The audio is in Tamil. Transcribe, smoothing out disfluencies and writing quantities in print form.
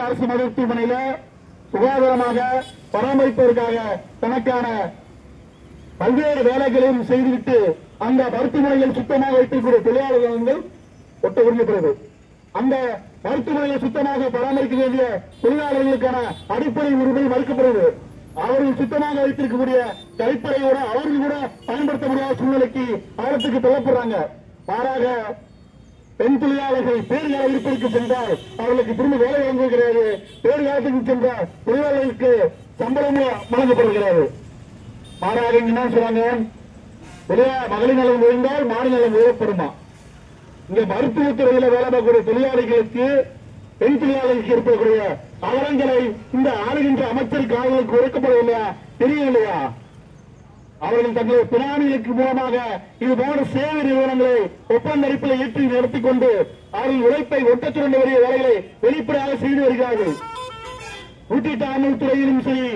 அரசு மருத்துவமனையில சுகாதாரமாக பராமரிப்பதற்காக தனக்கான பல்வேறு வேலைகளையும் செய்துவிட்டு அந்த மருத்துவமனையில் சுத்தமாக வைத்திருக்கிற தொழிலாளர்கள் ஒட்ட உரிமைப்படுது. அந்த மருத்துவமனையை சுத்தமாக பராமரிக்க வேண்டிய தொழிலாளர்களுக்கான அடிப்படை உரிமை மறுக்கப்படுது. அவர்கள் சுத்தமாக வைத்திருக்கக்கூடிய கழிப்பறையோட அவர்கள் கூட பயன்படுத்த முடியாத சூழ்நிலைக்கு அவலத்துக்கு தள்ளப்படுறாங்க. மாறாக பெண் தொழிலாளர்கள் பேறுகால இருப்பிற்கு சென்றால் அவர்களுக்கு திரும்ப வேலை வழங்குவது கிடையாது. பேறுகாலத்துக்கு சென்ற தொழிலாளர்களுக்கு சம்பளமும் வழங்கப்படுகிறது. மாறாக என்ன சொல்றாங்க, மகளிர் நலம் உயர்ந்தால் மாநில நலம் உயரப்படுமா? இங்க மருத்துவத்துறையில வேலை பார்க்கக்கூடிய தொழிலாளிகளுக்கு பெண் தொழிலாளர்களுக்கு இருக்கக்கூடிய அவலங்களை இந்த ஆளுகின்ற அமைச்சருக்கு அவர்களுக்கு உரைக்கப்படவில்லையா, தெரியவில்லையா? அவர்கள் தங்கள் பினாமிகளுக்கு மூலமாக இது போன்ற சேவை நிறுவனங்களை ஒப்பந்த அடிப்படையில் ஏற்றி நடத்திக் கொண்டு அவர்கள் உழைப்பை ஒட்டச்சுரண்ட வேண்டிய வேலைகளை வெளிப்படையாக செய்து வருகிறார்கள். ஊட்டிட்ட அமல் துறையிலும் சரி,